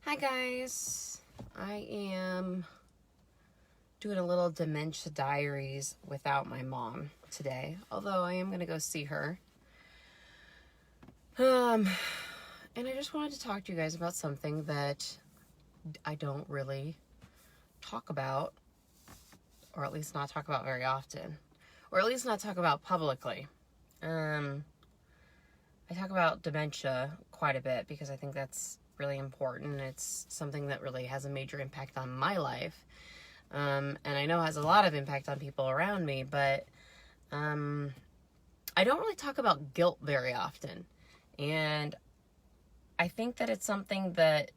Hi guys, I am doing a little Dementia Diaries without my mom today, although I am going to go see her. And I just wanted to talk to you guys about something that I don't really talk about, or at least not talk about very often, or at least not talk about publicly. I talk about dementia quite a bit because I think that's really important. It's something that really has a major impact on my life. And I know has a lot of impact on people around me, but I don't really talk about guilt very often. And I think that it's something that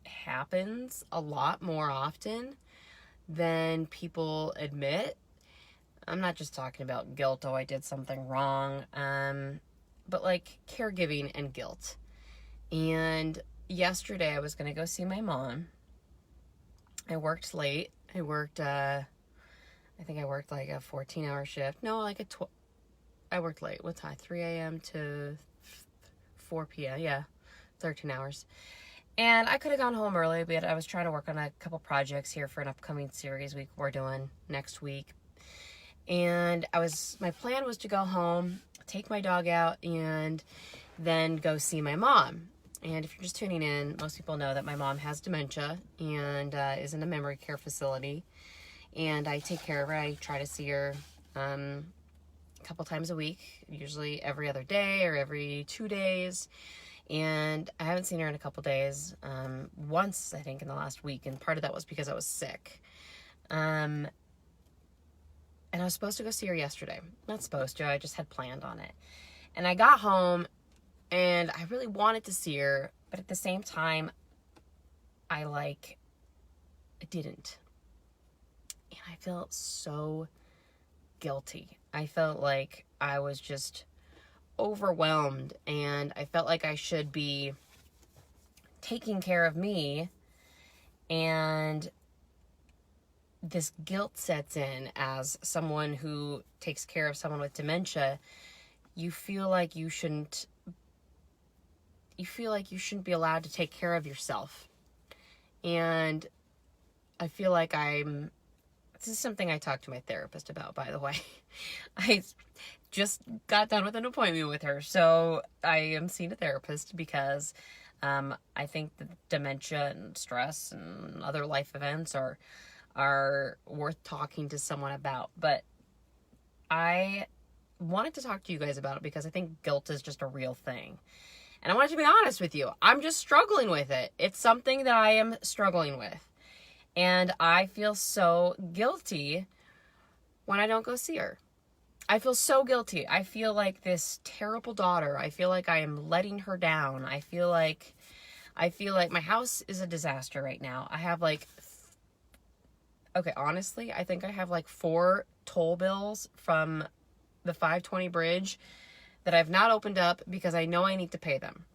happens a lot more often than people admit. I'm not just talking about guilt, oh, I did something wrong, but like caregiving and guilt. And yesterday I was going to go see my mom. I worked late. I worked like a 14-hour shift. No, I worked late. What time? 3 a.m. to 4 p.m. Yeah, 13 hours. And I could have gone home early, but I was trying to work on a couple projects here for an upcoming series we're doing next week. And my plan was to go home, take my dog out, and then go see my mom. And if you're just tuning in, most people know that my mom has dementia and is in a memory care facility. And I take care of her. I try to see her a couple times a week, usually every other day or every 2 days. And I haven't seen her in a couple days, once I think in the last week. And part of that was because I was sick. And I was supposed to go see her yesterday. Not supposed to, I just had planned on it. And I got home and I really wanted to see her, but at the same time, I didn't. And I felt so guilty. I felt like I was just overwhelmed, and I felt like I should be taking care of me, and this guilt sets in as someone who takes care of someone with dementia. You feel like you shouldn't be allowed to take care of yourself. And I feel like this is something I talked to my therapist about, by the way. I just got done with an appointment with her, so I am seeing a therapist because I think that dementia and stress and other life events are worth talking to someone about. But I wanted to talk to you guys about it because I think guilt is just a real thing. And I wanted to be honest with you. I'm just struggling with it. It's something that I am struggling with. And I feel so guilty when I don't go see her. I feel so guilty. I feel like this terrible daughter. I feel like I am letting her down. I feel like my house is a disaster right now. I have honestly, I think I have 4 toll bills from the 520 bridge that I've not opened up because I know I need to pay them.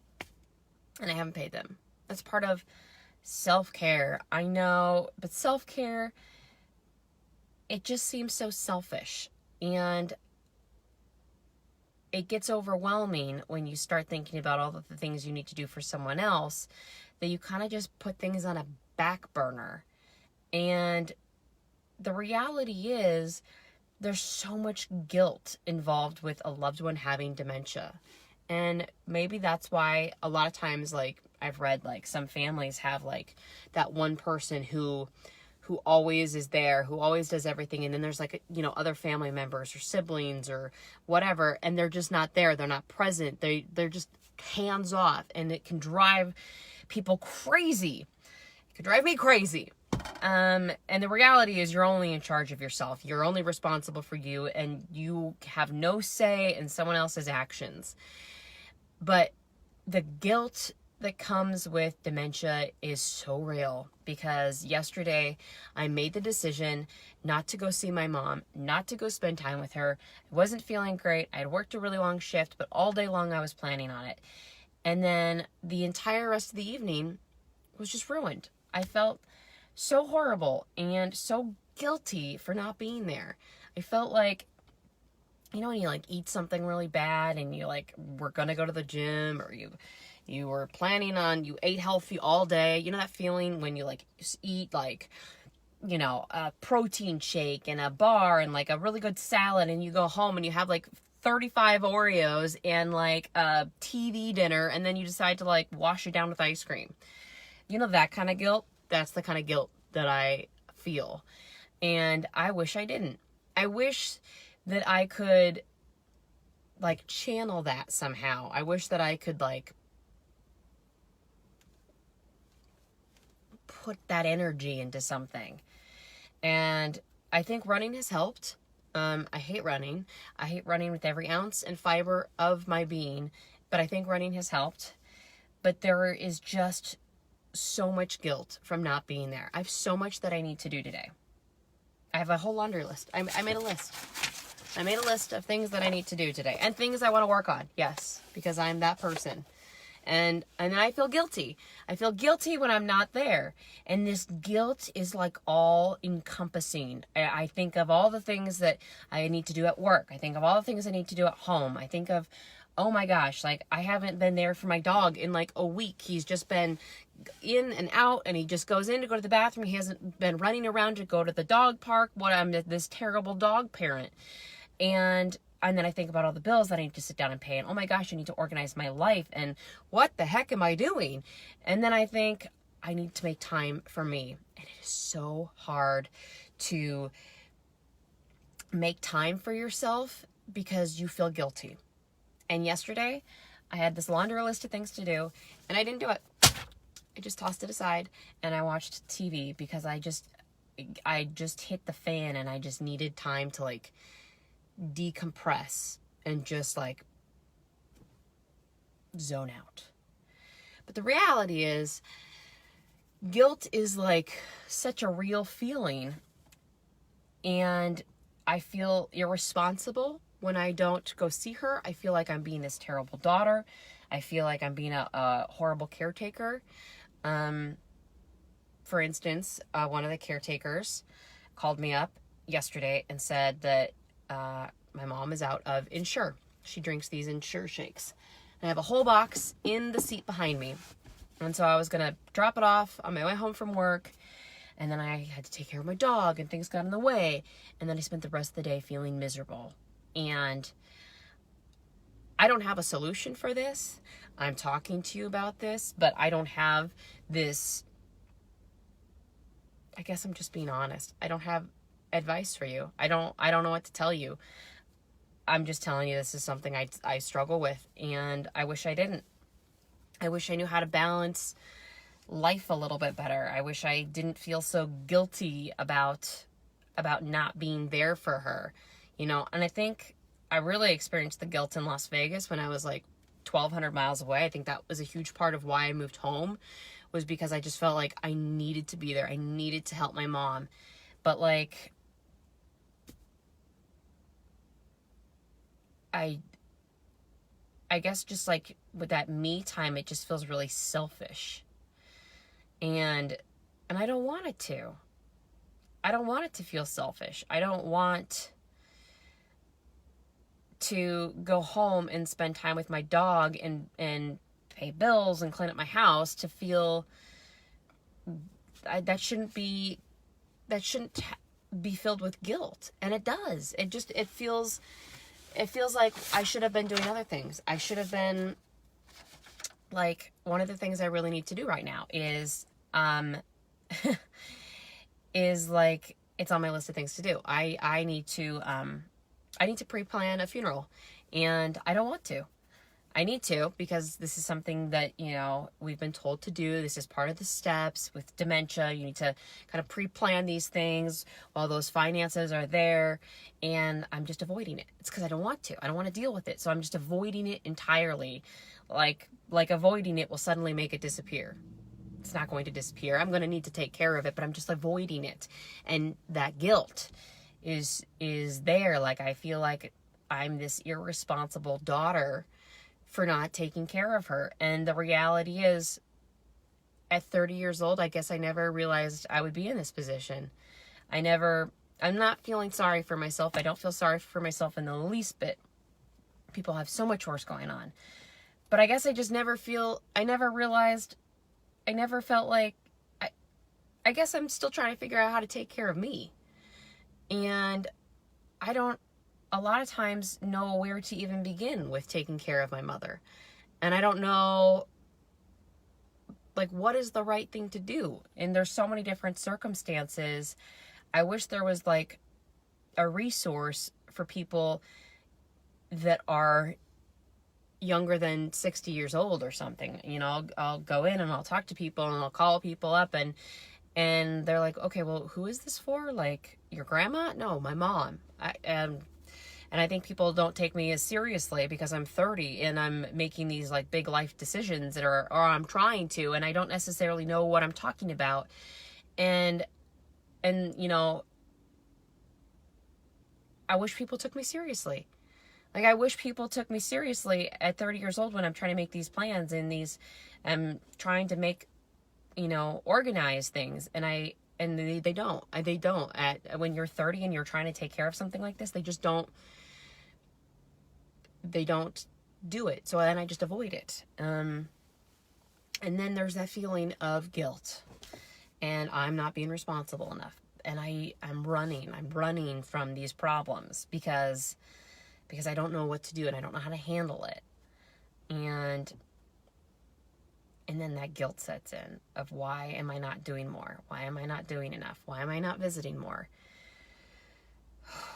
And I haven't paid them. That's part of self-care. I know, but self-care, it just seems so selfish. And it gets overwhelming when you start thinking about all of the things you need to do for someone else, that you kind of just put things on a back burner. And the reality is, there's so much guilt involved with a loved one having dementia. And maybe that's why a lot of times, I've read, some families have, that one person who always is there, who always does everything. And then there's, other family members or siblings or whatever, and they're just not there. They're not present. They're just hands off. And it can drive people crazy. It could drive me crazy. And the reality is you're only in charge of yourself. You're only responsible for you, and you have no say in someone else's actions. But the guilt that comes with dementia is so real, because yesterday I made the decision not to go see my mom, not to go spend time with her. I wasn't feeling great. I had worked a really long shift, but all day long I was planning on it. And then the entire rest of the evening was just ruined. I felt so horrible and so guilty for not being there. I felt like, when you eat something really bad and you we're gonna go to the gym, or you You were planning on, you ate healthy all day. You know that feeling when you like just eat like, you know, a protein shake and a bar and like a really good salad, and you go home and you have like 35 Oreos and like a TV dinner, and then you decide to like wash it down with ice cream. You know, that kind of guilt? That's the kind of guilt that I feel. And I wish I didn't. I wish that I could like channel that somehow. I wish that I could like put that energy into something. And I think running has helped. I hate running. I hate running with every ounce and fiber of my being, but I think running has helped. But there is just so much guilt from not being there. I have so much that I need to do today. I have a whole laundry list. I made a list. I made a list of things that I need to do today and things I want to work on. Yes, because I'm that person. And I feel guilty. I feel guilty when I'm not there. And this guilt is like all encompassing. I think of all the things that I need to do at work. I think of all the things I need to do at home. I think of, oh my gosh, like I haven't been there for my dog in like a week. He's just been in and out, and he just goes in to go to the bathroom. He hasn't been running around to go to the dog park. I'm this terrible dog parent. And then I think about all the bills that I need to sit down and pay. And oh my gosh, I need to organize my life. And what the heck am I doing? And then I think I need to make time for me. And it is so hard to make time for yourself because you feel guilty. And yesterday I had this laundry list of things to do and I didn't do it. I just tossed it aside and I watched TV because I just hit the fan and I just needed time to like decompress and just like zone out. But the reality is guilt is like such a real feeling, and I feel irresponsible when I don't go see her. I feel like I'm being this terrible daughter. I feel like I'm being a horrible caretaker. For instance, one of the caretakers called me up yesterday and said that my mom is out of Ensure. She drinks these Ensure shakes. And I have a whole box in the seat behind me. And so I was going to drop it off on my way home from work. And then I had to take care of my dog and things got in the way. And then I spent the rest of the day feeling miserable. And I don't have a solution for this. I'm talking to you about this, but I don't have this. I guess I'm just being honest. I don't have advice for you. I don't know what to tell you. I'm just telling you this is something I struggle with, and I wish I didn't. I wish I knew how to balance life a little bit better. I wish I didn't feel so guilty about not being there for her, you know. And I think I really experienced the guilt in Las Vegas when I was like 1,200 miles away. I think that was a huge part of why I moved home, was because I just felt like I needed to be there. I needed to help my mom. But like, I guess just like with that me time, it just feels really selfish. And I don't want it to. I don't want it to feel selfish. I don't want to go home and spend time with my dog and pay bills and clean up my house to feel that shouldn't be filled with guilt. And it does. It feels like I should have been doing other things. I should have been, like, one of the things I really need to do right now is is like, it's on my list of things to do. I need to pre-plan a funeral, and I don't want to. I need to, because this is something that, you know, we've been told to do. This is part of the steps with dementia. You need to kind of pre-plan these things while those finances are there, and I'm just avoiding it. It's because I don't want to. I don't want to deal with it, so I'm just avoiding it entirely. Like avoiding it will suddenly make it disappear. It's not going to disappear. I'm going to need to take care of it, but I'm just avoiding it. And that guilt is there. Like, I feel like I'm this irresponsible daughter for not taking care of her. And the reality is, at 30 years old, I guess I never realized I would be in this position. I'm not feeling sorry for myself. I don't feel sorry for myself in the least bit. People have so much worse going on. But I guess I just never felt like, I guess I'm still trying to figure out how to take care of me. And I don't, a lot of times, know where to even begin with taking care of my mother. And I don't know, like, what is the right thing to do? And there's so many different circumstances. I wish there was, like, a resource for people that are younger than 60 years old or something. You know, I'll go in and I'll talk to people and I'll call people up and they're like, okay, well, who is this for? Like, your grandma? No, my mom. And I think people don't take me as seriously because I'm 30 and I'm making these like big life decisions or I'm trying to, and I don't necessarily know what I'm talking about. And you know, I wish people took me seriously. Like, I wish people took me seriously at 30 years old when I'm trying to make these plans and I'm trying to make, you know, organize things. And they don't. They don't. When you're 30 and you're trying to take care of something like this, they just don't. They don't do it. So then I just avoid it. And then there's that feeling of guilt. And I'm not being responsible enough. And I'm running from these problems because I don't know what to do and I don't know how to handle it. And then that guilt sets in of, why am I not doing more? Why am I not doing enough? Why am I not visiting more?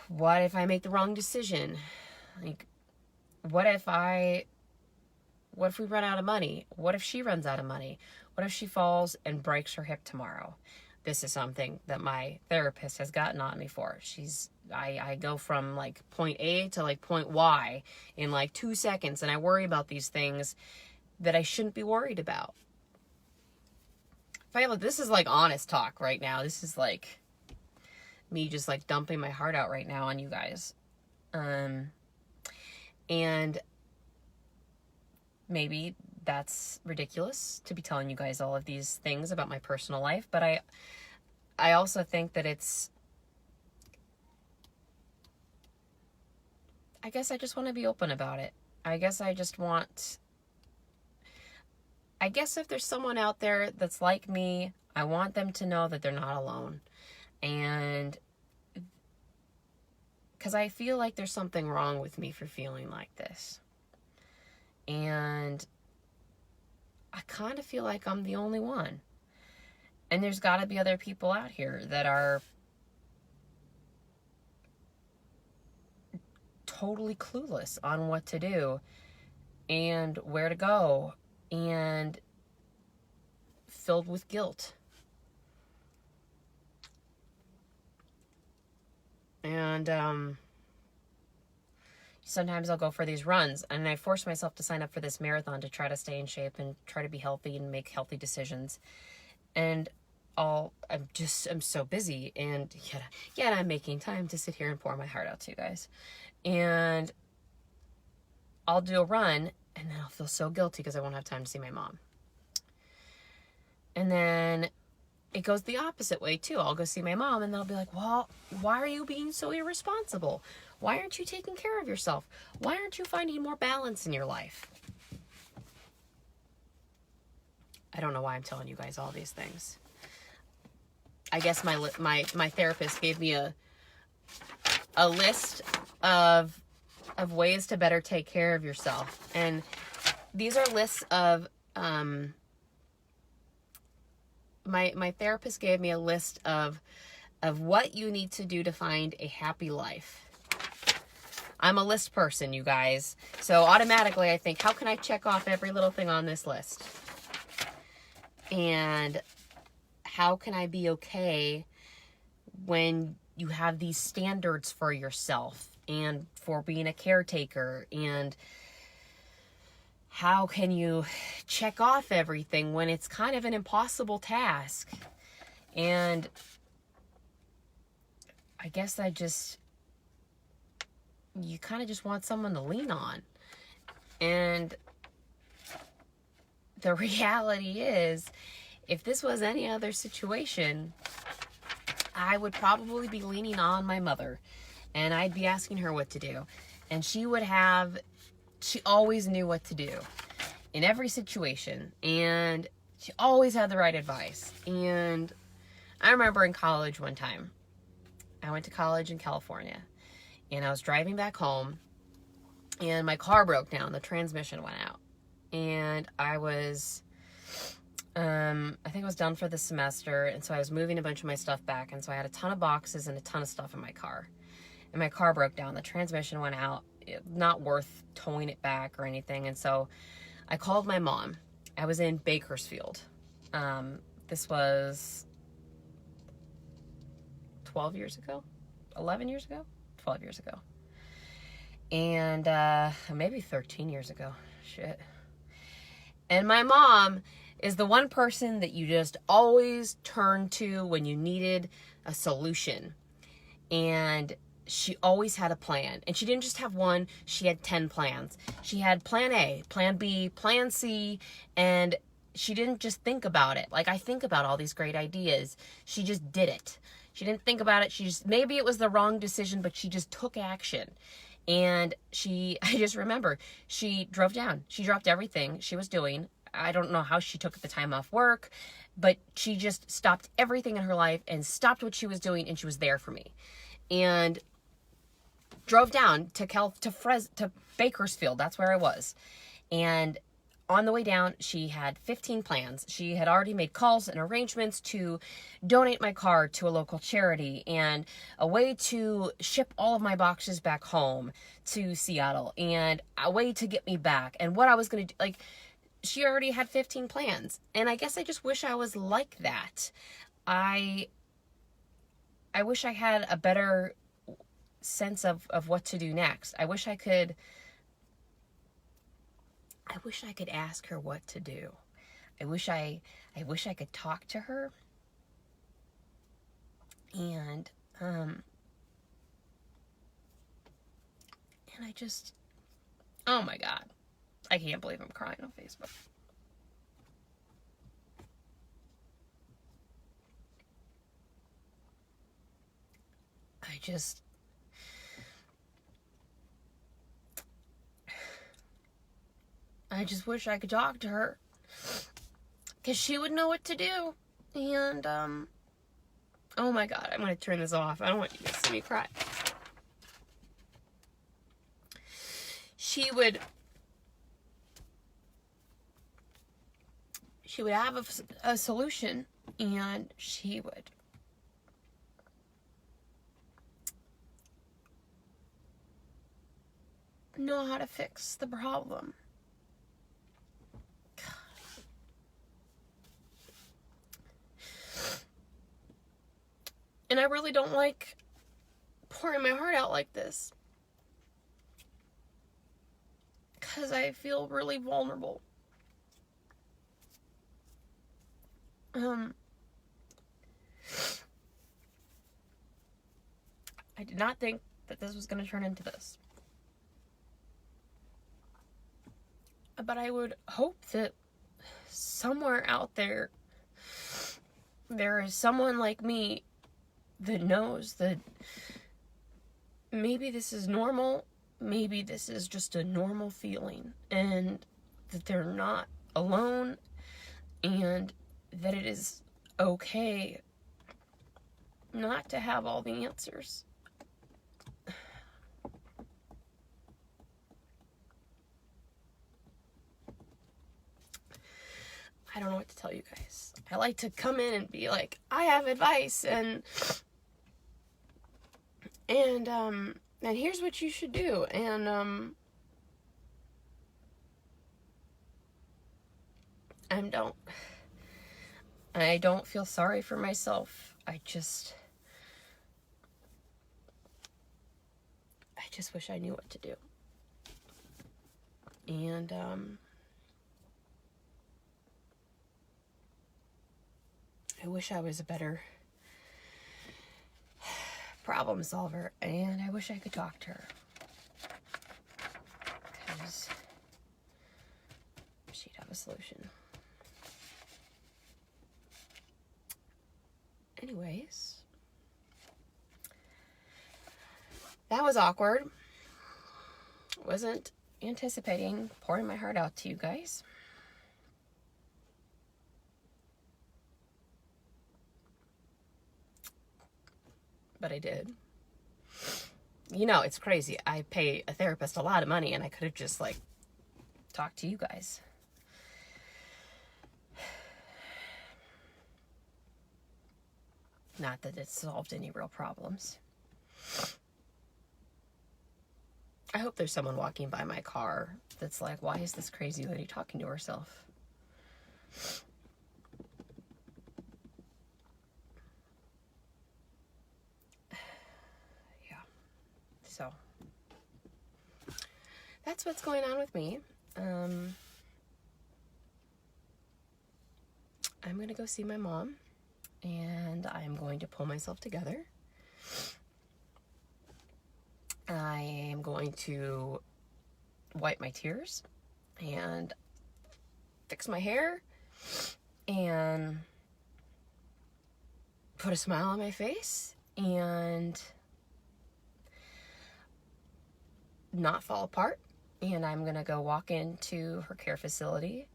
What if I make the wrong decision? Like, what if we run out of money? What if she runs out of money? What if she falls and breaks her hip tomorrow? This is something that my therapist has gotten on me for. I go from like point A to like point Y in like 2 seconds, and I worry about these things that I shouldn't be worried about. This is like honest talk right now. This is like me just like dumping my heart out right now on you guys. And maybe that's ridiculous to be telling you guys all of these things about my personal life, but I also think that I guess I just want to be open about it. I guess if there's someone out there that's like me, I want them to know that they're not alone. And because I feel like there's something wrong with me for feeling like this. And I kind of feel like I'm the only one. And there's got to be other people out here that are totally clueless on what to do and where to go and filled with guilt. And sometimes I'll go for these runs, and I force myself to sign up for this marathon to try to stay in shape and try to be healthy and make healthy decisions. And I'm so busy, and yet I'm making time to sit here and pour my heart out to you guys. And I'll do a run, and then I'll feel so guilty because I won't have time to see my mom. And then it goes the opposite way too. I'll go see my mom and they'll be like, well, why are you being so irresponsible? Why aren't you taking care of yourself? Why aren't you finding more balance in your life? I don't know why I'm telling you guys all these things. I guess my therapist gave me a list of ways to better take care of yourself. And these are lists of my therapist gave me a list of what you need to do to find a happy life. I'm a list person, you guys. So automatically I think, how can I check off every little thing on this list? And how can I be okay when you have these standards for yourself and for being a caretaker? And how can you check off everything when it's kind of an impossible task? And I guess you kind of just want someone to lean on. And the reality is, if this was any other situation, I would probably be leaning on my mother. And I'd be asking her what to do. And she always knew what to do. in every situation, and she always had the right advice. And I remember in college one time, I went to college in California, and I was driving back home, and my car broke down. The transmission went out, and I think I was done for the semester, and so I was moving a bunch of my stuff back, and so I had a ton of boxes and a ton of stuff in my car, and my car broke down. The transmission went out. Not worth towing it back or anything, and so I called my mom. I was in Bakersfield. This was 12 years ago, 11 years ago, 12 years ago, and maybe 13 years ago. Shit. And my mom is the one person that you just always turn to when you needed a solution. And she always had a plan. And she didn't just have one, she had 10 plans. She had plan A, plan B, plan C, and she didn't just think about it. Like I think about all these great ideas. She just did it. She didn't think about it. Maybe it was the wrong decision, but she just took action. And I just remember, she drove down. She dropped everything she was doing. I don't know how she took the time off work, but she just stopped everything in her life and stopped what she was doing, and she was there for me. And drove down to Bakersfield. That's where I was. And on the way down, she had 15 plans. She had already made calls and arrangements to donate my car to a local charity, and a way to ship all of my boxes back home to Seattle, and a way to get me back, and what I was going to do. Like, she already had 15 plans. And I guess I just wish I was like that. I wish I had a better sense of what to do next. I wish I could ask her what to do. I wish I could talk to her. And I just, oh my God. I can't believe I'm crying on Facebook. I just wish I could talk to her, because she would know what to do. And, oh my God, I'm going to turn this off. I don't want you to see me cry. She would have a solution, and she would know how to fix the problem. And I really don't like pouring my heart out like this, because I feel really vulnerable. I did not think that this was going to turn into this. But I would hope that somewhere out there is someone like me that knows that maybe this is normal, maybe this is just a normal feeling, and that they're not alone, and that it is okay not to have all the answers. I don't know what to tell you guys. I like to come in and be like, I have advice, and here's what you should do, and I don't feel sorry for myself. I just wish I knew what to do. And I wish I was a better problem solver, and I wish I could talk to her, because she'd have a solution. Anyways, that was awkward. Wasn't anticipating pouring my heart out to you guys. but I did. You know, it's crazy. I pay a therapist a lot of money, and I could have just, like, talked to you guys. Not that it solved any real problems. I hope there's someone walking by my car that's like, why is this crazy lady talking to herself? Yeah. So, that's what's going on with me. I'm going to go see my mom, and I'm going to pull myself together. I am going to wipe my tears and fix my hair and put a smile on my face and not fall apart. And I'm going to go walk into her care facility,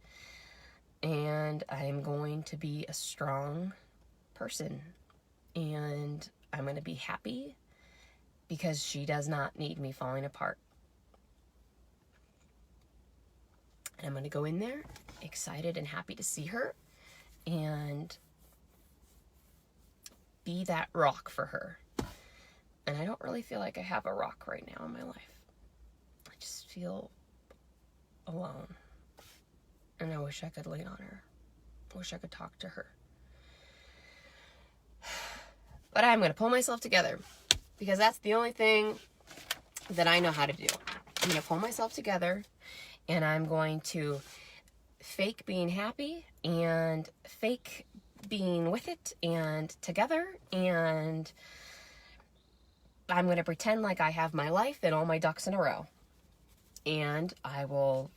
and I'm going to be a strong person, and I'm going to be happy because she does not need me falling apart. And I'm going to go in there excited and happy to see her and be that rock for her. And I don't really feel like I have a rock right now in my life. I just feel alone. And I wish I could lean on her. I wish I could talk to her. But I'm going to pull myself together, because that's the only thing that I know how to do. I'm going to pull myself together, and I'm going to fake being happy and fake being with it and together, and I'm going to pretend like I have my life and all my ducks in a row. And I will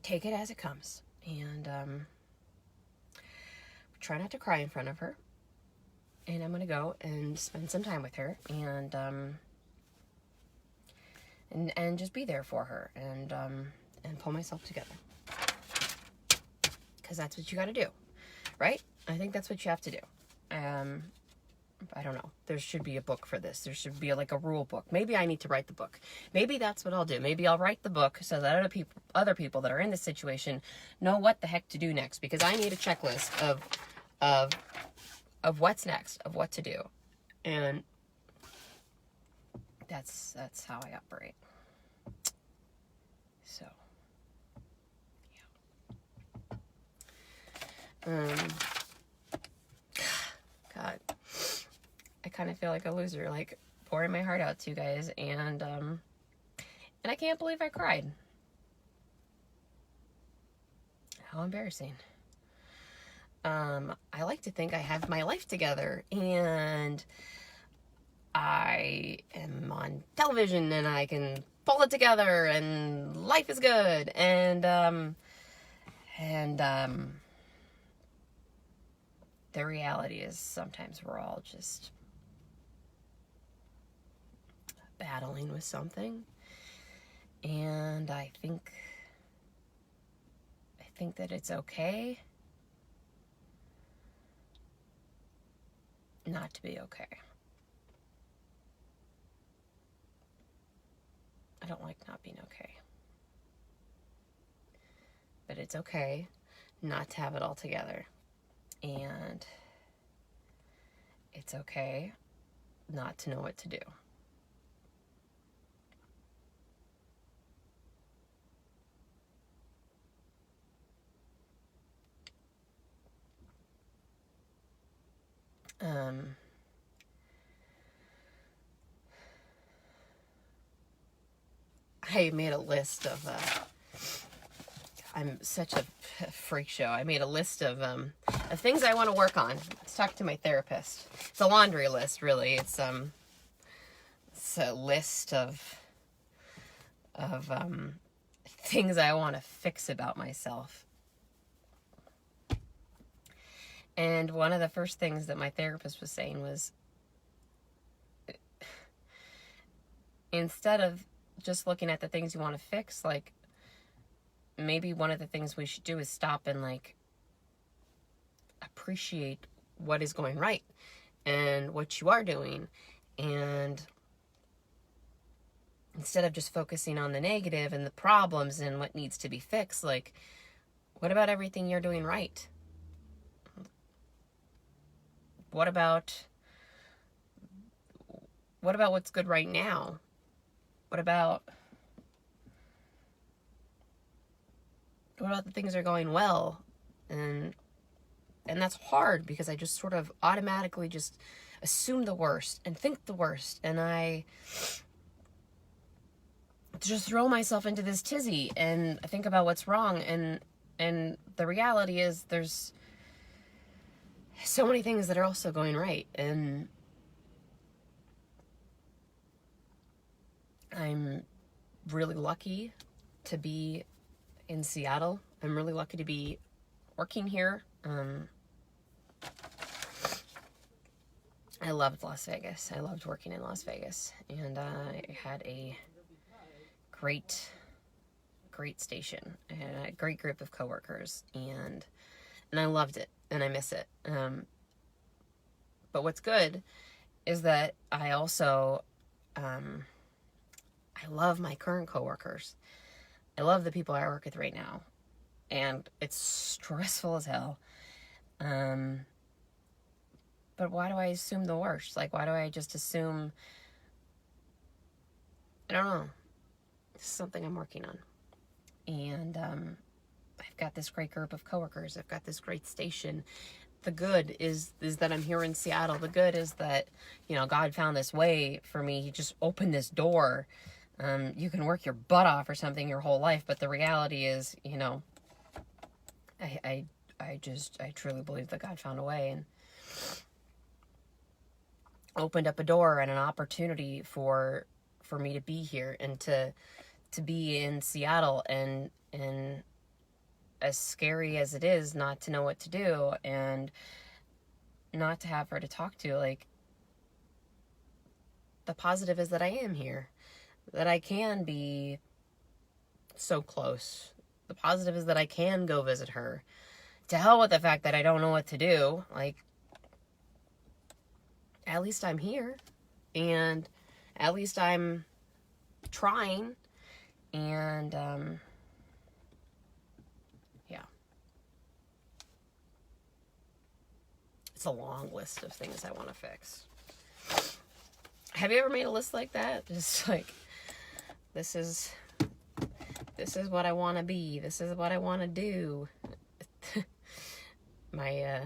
take it as it comes. And try not to cry in front of her. And I'm going to go and spend some time with her and just be there for her and pull myself together. Because that's what you got to do, right? I think that's what you have to do. I don't know. There should be a book for this. There should be like a rule book. Maybe I need to write the book. Maybe that's what I'll do. Maybe I'll write the book so that other people that are in this situation know what the heck to do next. Because I need a checklist of what's next, of what to do. And that's how I operate. So, yeah. God, I kind of feel like a loser, like pouring my heart out to you guys, and I can't believe I cried. How embarrassing. I like to think I have my life together, and I am on television, and I can pull it together, and life is good, and the reality is sometimes we're all just battling with something, and I think that it's okay not to be okay. I don't like not being okay. But it's okay not to have it all together. And it's okay not to know what to do. I made a list of, I'm such a freak show. I made a list of things I want to work on. Let's talk to my therapist. It's a laundry list, really. It's a list of things I want to fix about myself. And one of the first things that my therapist was saying was, instead of just looking at the things you want to fix, like, maybe one of the things we should do is stop and, like, appreciate what is going right and what you are doing. And instead of just focusing on the negative and the problems and what needs to be fixed, like, what about everything you're doing right? What about what's good right now? What about the things that are going well? And that's hard because I just sort of automatically just assume the worst and think the worst, and I just throw myself into this tizzy and I think about what's wrong, and the reality is there's so many things that are also going right, and I'm really lucky to be in Seattle. I'm really lucky to be working here. I loved Las Vegas. I loved working in Las Vegas, and I had a great station. I had a great group of coworkers, and I loved it, and I miss it. But what's good is that I also, I love my current coworkers. I love the people I work with right now, and it's stressful as hell. But why do I assume the worst? Like, why do I just assume? I don't know. This is something I'm working on. And I've got this great group of coworkers. I've got this great station. The good is that I'm here in Seattle. The good is that, God found this way for me. He just opened this door. You can work your butt off or something your whole life, but the reality is, I truly believe that God found a way and opened up a door and an opportunity for me to be here and to be in Seattle, and as scary as it is not to know what to do and not to have her to talk to, like, the positive is that I am here, that I can be so close. The positive is that I can go visit her. To hell with the fact that I don't know what to do. Like, at least I'm here, and at least I'm trying, and yeah. It's a long list of things I want to fix. Have you ever made a list like that? Just like, this is what I want to be. This is what I want to do. My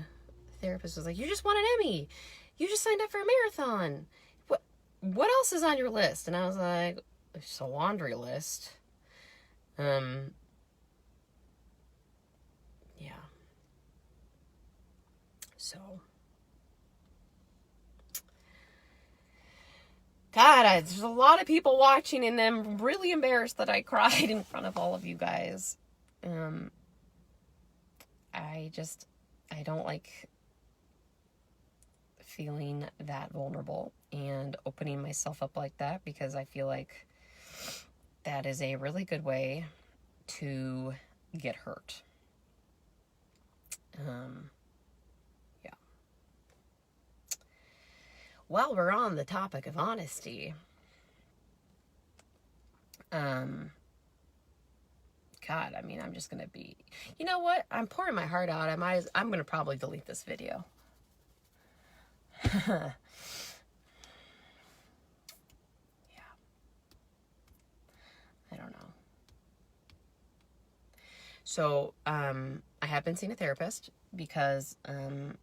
therapist was like, "You just won an Emmy. You just signed up for a marathon. What else is on your list?" And I was like, "It's a laundry list." Yeah. So, God, there's a lot of people watching, and I'm really embarrassed that I cried in front of all of you guys. I don't like feeling that vulnerable and opening myself up like that, because I feel like that is a really good way to get hurt. Yeah. While we're on the topic of honesty, God, I mean, I'm just gonna be, you know what? I'm pouring my heart out. I'm gonna probably delete this video. Yeah. I don't know. So, I have been seeing a therapist because the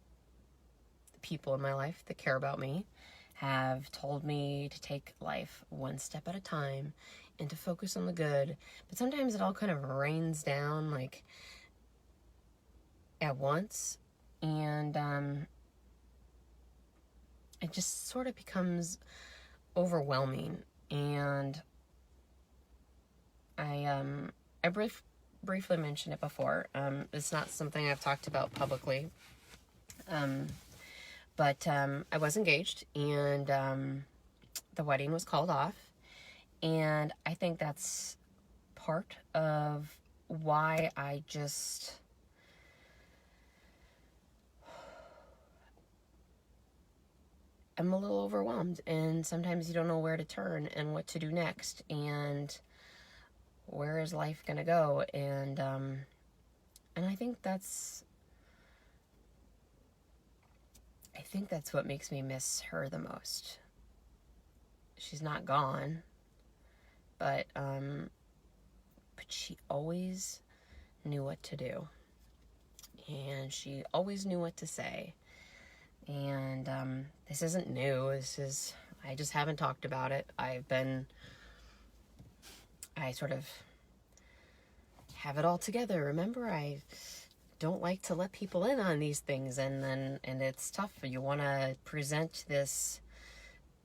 people in my life that care about me have told me to take life one step at a time and to focus on the good. But sometimes it all kind of rains down, like, at once, and it just sort of becomes overwhelming. And I briefly mentioned it before. It's not something I've talked about publicly. But I was engaged, and the wedding was called off. And I think that's part of why I just am a little overwhelmed, and sometimes you don't know where to turn and what to do next, and where is life gonna go? And I think that's what makes me miss her the most. She's not gone, but she always knew what to do, and she always knew what to say. And this isn't new. I just haven't talked about it. I sort of have it all together. Remember, I don't like to let people in on these things, and it's tough. You want to present this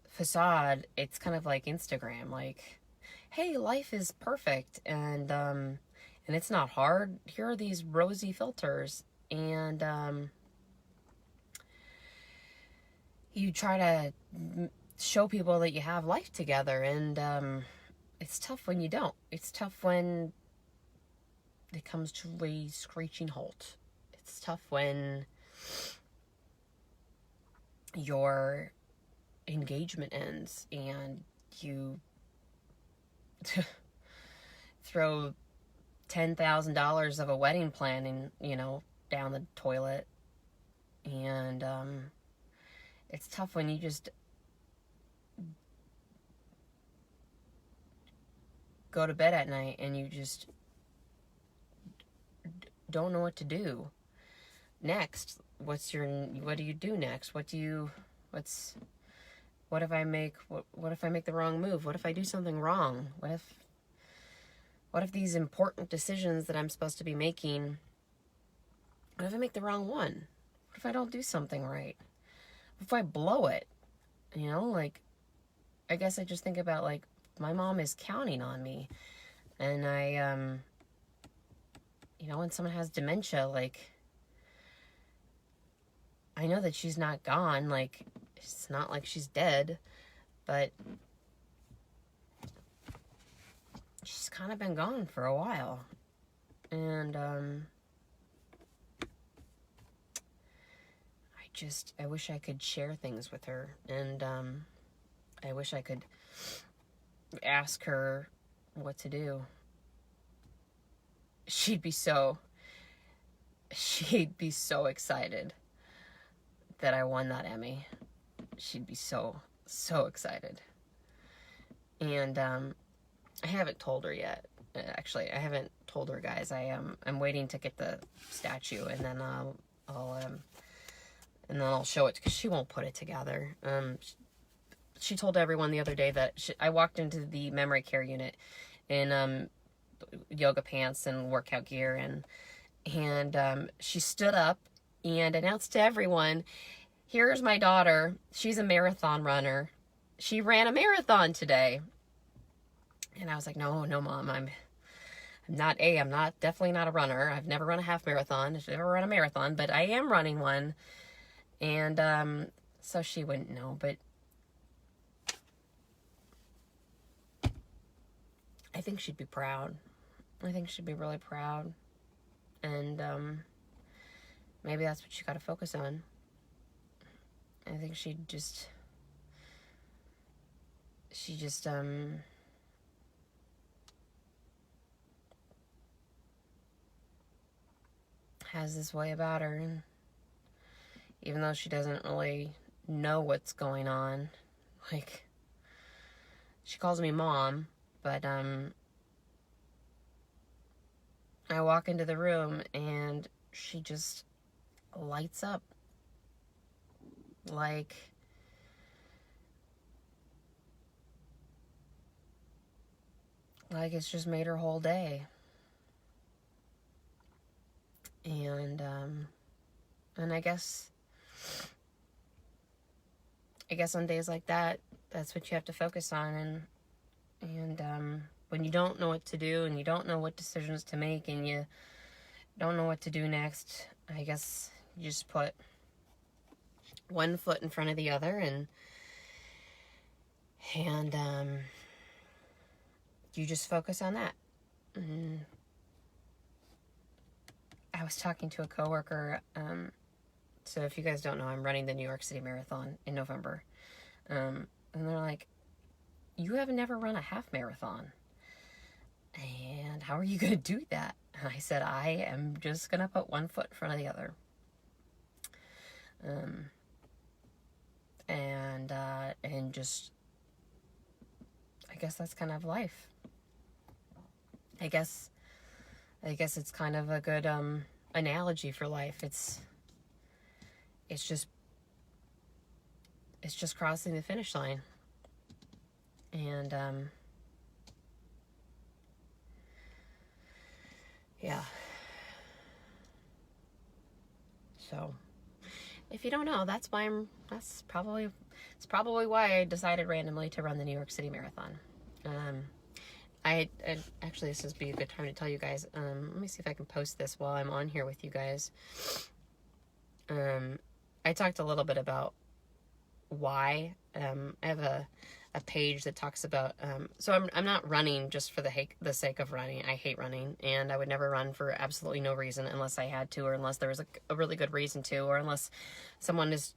facade. It's kind of like Instagram, like, hey, life is perfect, and it's not hard. Here are these rosy filters, and you try to show people that you have life together, and it's tough when you don't. It's tough when it comes to a screeching halt. It's tough when your engagement ends and you throw $10,000 of a wedding planning, down the toilet. And it's tough when you just go to bed at night and you just don't know what to do next. What do you do next? What if I make the wrong move? What if I do something wrong? What if these important decisions that I'm supposed to be making, what if I make the wrong one? What if I don't do something right? What if I blow it? I guess I just think about, my mom is counting on me, and I when someone has dementia, I know that she's not gone. It's not like she's dead, but she's kind of been gone for a while. And I wish I could share things with her, and I wish I could ask her what to do. She'd be so excited that I won that Emmy. She'd be so excited. And I haven't told her yet. Actually, I haven't told her, guys. I'm waiting to get the statue, and then I'll show it, because she won't put it together. She told everyone the other day that I walked into the memory care unit in yoga pants and workout gear, and she stood up and announced to everyone, here's my daughter. She's a marathon runner. She ran a marathon today. And I was like, no, Mom, I'm definitely not a runner. I've never run a half marathon. I've never run a marathon, but I am running one. And so she wouldn't know, but I think she'd be proud. I think she'd be really proud. And maybe that's what you got to focus on. I think she just has this way about her, and even though she doesn't really know what's going on, she calls me Mom, but I walk into the room and she just lights up, like it's just made her whole day. And I guess on days like that, that's what you have to focus on. And when you don't know what to do, and you don't know what decisions to make, and you don't know what to do next, I guess you just put one foot in front of the other, and you just focus on that. I was talking to a coworker So if you guys don't know, I'm running the New York City Marathon in November. And they're like, you have never run a half marathon. And how are you going to do that? And I said, I am just going to put one foot in front of the other. And just, I guess that's kind of life. I guess it's kind of a good analogy for life. It's just crossing the finish line. And yeah. So if you don't know, it's probably why I decided randomly to run the New York City Marathon. I actually, this would be a good time to tell you guys. Let me see if I can post this while I'm on here with you guys. I talked a little bit about why. I have a page that talks about, so I'm not running just for the sake of running. I hate running, and I would never run for absolutely no reason unless I had to, or unless there was a really good reason to, or unless someone is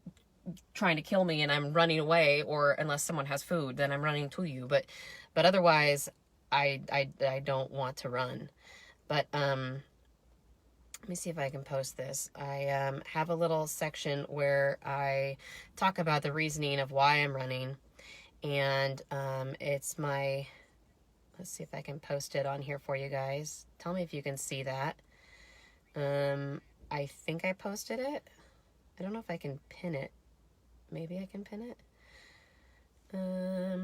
trying to kill me and I'm running away, or unless someone has food, then I'm running to you. But otherwise, I don't want to run. But let me see if I can post this. I have a little section where I talk about the reasoning of why I'm running. And it's my, let's see if I can post it on here for you guys. Tell me if you can see that. I think I posted it. I don't know if I can pin it. Maybe I can pin it. Let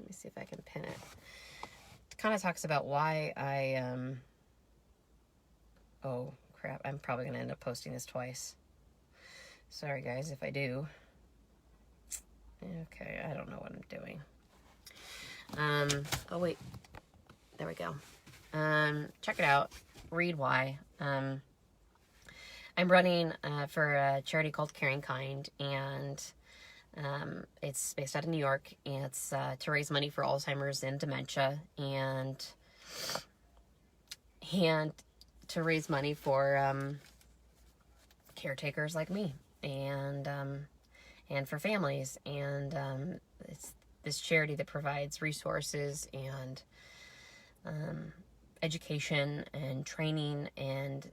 me see if I can pin it. It kind of talks about why I, oh crap, I'm probably going to end up posting this twice. Sorry guys if I do. Okay, I don't know what I'm doing. Oh wait, there we go. Check it out. Read why. I'm running for a charity called Caring Kind, and it's based out of New York, and it's to raise money for Alzheimer's and dementia, and to raise money for caretakers like me, and for families. And it's this charity that provides resources and education and training, and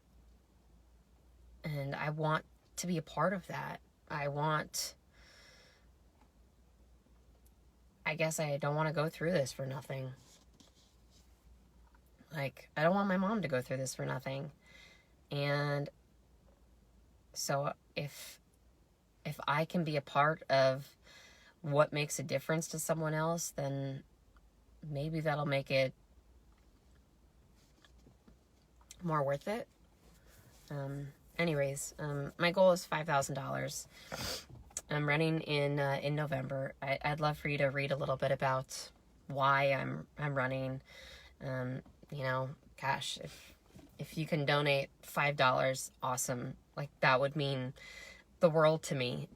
I want to be a part of that. I guess I don't want to go through this for nothing. Like, I don't want my mom to go through this for nothing. And so if I can be a part of what makes a difference to someone else, then maybe that'll make it more worth it. Anyways, my goal is $5,000. I'm running in November. I'd love for you to read a little bit about why I'm running. You know, gosh, if you can donate $5, awesome. Like, that would mean the world to me.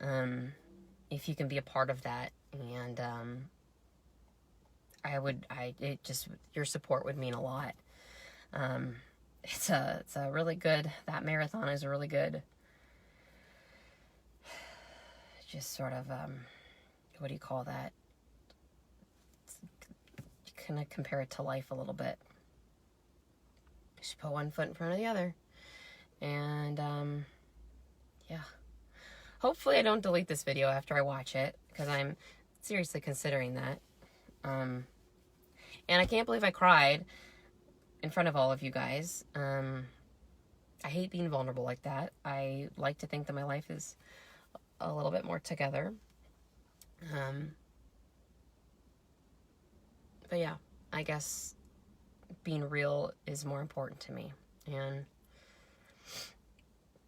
If you can be a part of that, and your support would mean a lot. It's a really good, that marathon is a really good, just sort of, what do you call that? You kind of compare it to life a little bit. Just put one foot in front of the other. And, yeah. Hopefully I don't delete this video after I watch it, because I'm seriously considering that. And I can't believe I cried in front of all of you guys. I hate being vulnerable like that. I like to think that my life is a little bit more together. But yeah, I guess being real is more important to me. And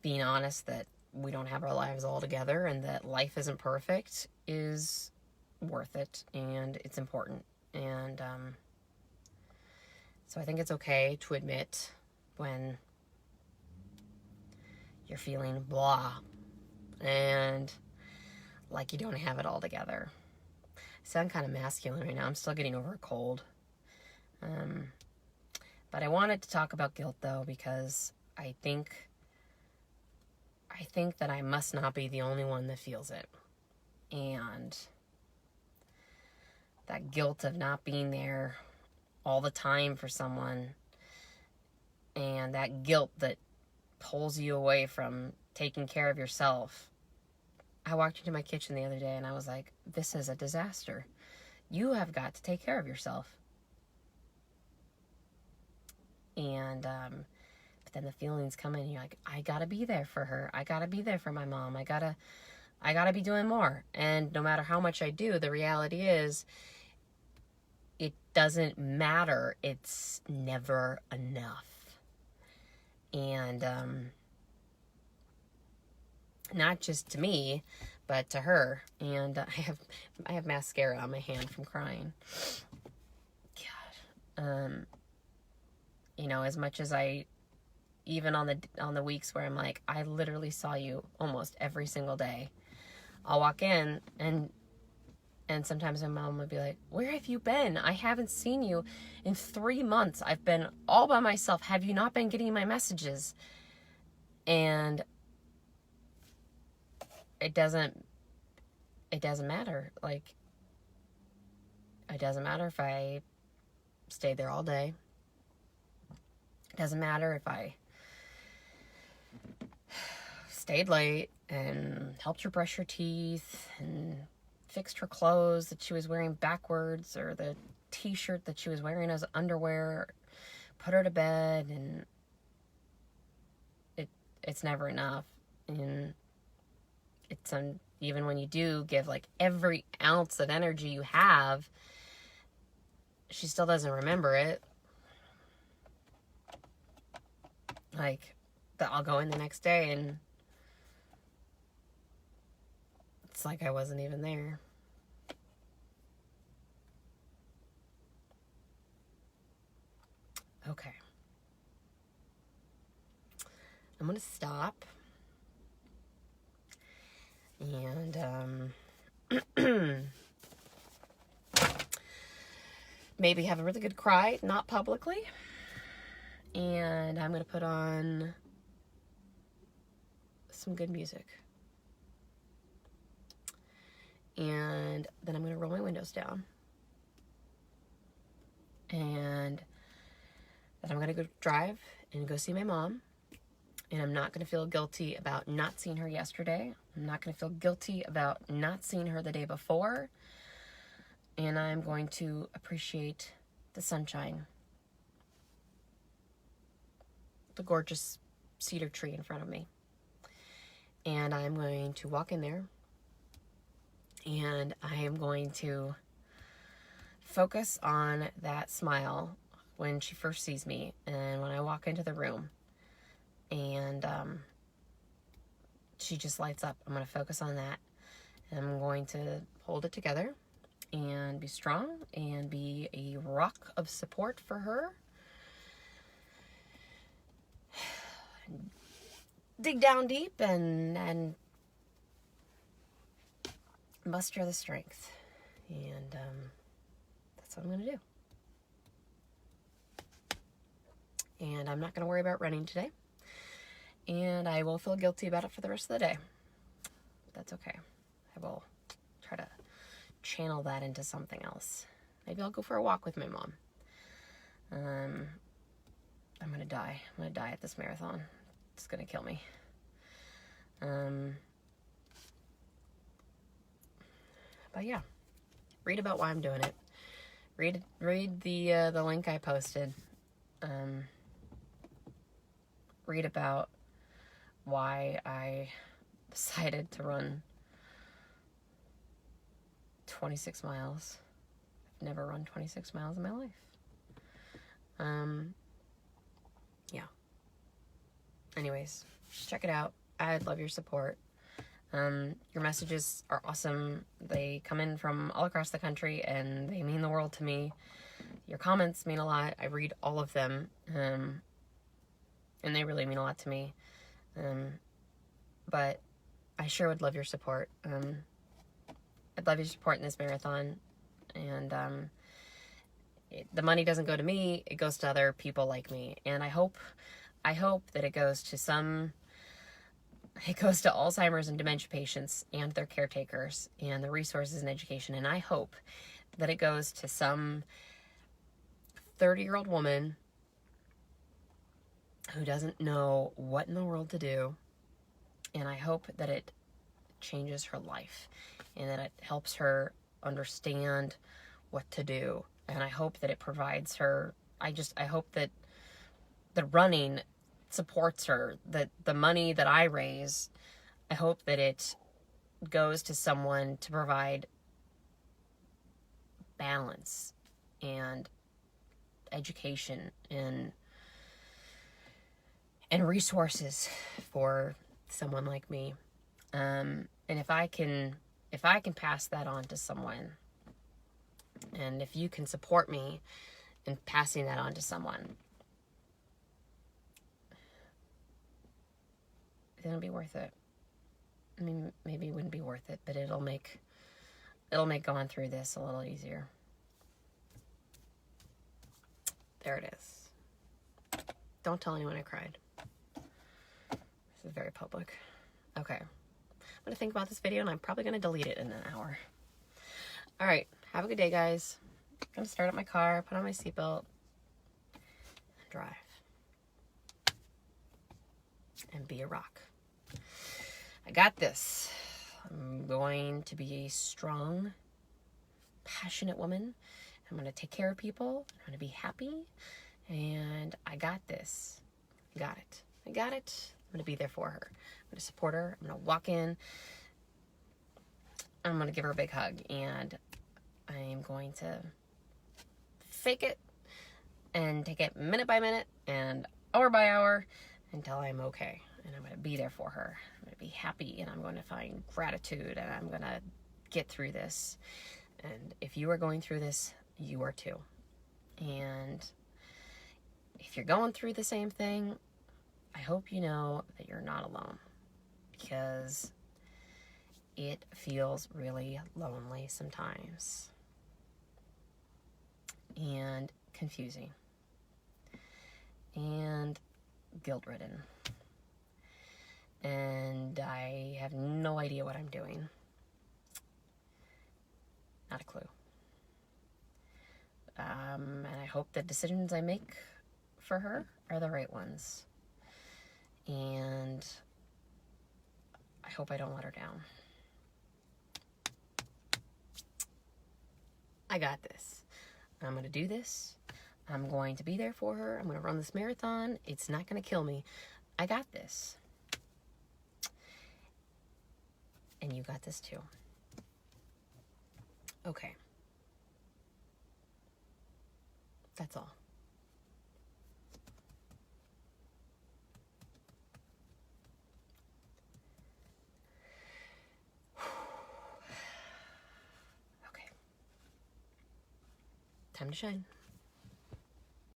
being honest that we don't have our lives all together and that life isn't perfect is worth it, and it's important. And so I think it's okay to admit when you're feeling blah and like you don't have it all together. I sound kind of masculine right now. I'm still getting over a cold. But I wanted to talk about guilt, though, because I think I think that I must not be the only one that feels it. And that guilt of not being there all the time for someone, and that guilt that pulls you away from taking care of yourself. I walked into my kitchen the other day and I was like, this is a disaster. You have got to take care of yourself. And but then the feelings come in and you're like, I gotta be there for her. I gotta be there for my mom. I gotta be doing more. And no matter how much I do, the reality is it doesn't matter. It's never enough. And not just to me, but to her. And I have mascara on my hand from crying. God. You know, as much as even on the weeks where I'm like, I literally saw you almost every single day, I'll walk in and sometimes my mom would be like, where have you been? I haven't seen you in 3 months. I've been all by myself. Have you not been getting my messages? And it doesn't matter. Like, it doesn't matter if I stayed there all day. It doesn't matter if I stayed late and helped her brush her teeth and fixed her clothes that she was wearing backwards, or the t-shirt that she was wearing as underwear, put her to bed, and it's never enough. And it's even when you do give like every ounce of energy you have, she still doesn't remember it. Like, I'll go in the next day and it's like I wasn't even there. Okay. I'm going to stop. And maybe have a really good cry, not publicly. And I'm going to put on some good music. And then I'm going to roll my windows down. And then I'm going to go drive and go see my mom. And I'm not going to feel guilty about not seeing her yesterday. I'm not going to feel guilty about not seeing her the day before. And I'm going to appreciate the sunshine. The gorgeous cedar tree in front of me. And I'm going to walk in there. And I am going to focus on that smile when she first sees me and when I walk into the room. And she just lights up. I'm going to focus on that. And I'm going to hold it together and be strong and be a rock of support for her. Dig down deep and muster the strength. And that's what I'm going to do. And I'm not going to worry about running today. And I will feel guilty about it for the rest of the day. That's okay. I will try to channel that into something else. Maybe I'll go for a walk with my mom. I'm going to die. I'm going to die at this marathon. It's going to kill me. But yeah, read about why I'm doing it. Read the link I posted. Read about why I decided to run 26 miles. I've never run 26 miles in my life. Yeah. Anyways, check it out. I'd love your support. Your messages are awesome. They come in from all across the country and they mean the world to me. Your comments mean a lot. I read all of them. And they really mean a lot to me. But I sure would love your support. I'd love your support in this marathon. And the money doesn't go to me. It goes to other people like me. And I hope that it goes to some It goes to Alzheimer's and dementia patients and their caretakers and the resources and education. And I hope that it goes to some 30-year-old woman who doesn't know what in the world to do. And I hope that it changes her life and that it helps her understand what to do. And I hope that it provides her, I hope that the running supports her, that the money that I raise, I hope that it goes to someone to provide balance and education and resources for someone like me. And if I can pass that on to someone, and if you can support me in passing that on to someone, then it'll be worth it. I mean, maybe it wouldn't be worth it, but it'll make going through this a little easier. There it is. Don't tell anyone I cried. This is very public. Okay. I'm going to think about this video, and I'm probably going to delete it in an hour. All right. Have a good day, guys. I'm going to start up my car, put on my seatbelt, and drive. And be a rock. I got this. I'm going to be a strong, passionate woman. I'm going to take care of people. I'm going to be happy. And I got this. I got it. I got it. I'm going to be there for her. I'm going to support her. I'm going to walk in. I'm going to give her a big hug. And I'm going to fake it and take it minute by minute and hour by hour until I'm okay. And I'm going to be there for her. I'm going to be happy, and I'm going to find gratitude, and I'm going to get through this. And if you are going through this, you are too. And if you're going through the same thing, I hope you know that you're not alone, because it feels really lonely sometimes and confusing and guilt-ridden. And I have no idea what I'm doing. Not a clue. And I hope the decisions I make for her are the right ones. And I hope I don't let her down. I got this. I'm going to do this. I'm going to be there for her. I'm going to run this marathon. It's not going to kill me. I got this. And you got this too. Okay. That's all. Okay. Time to shine.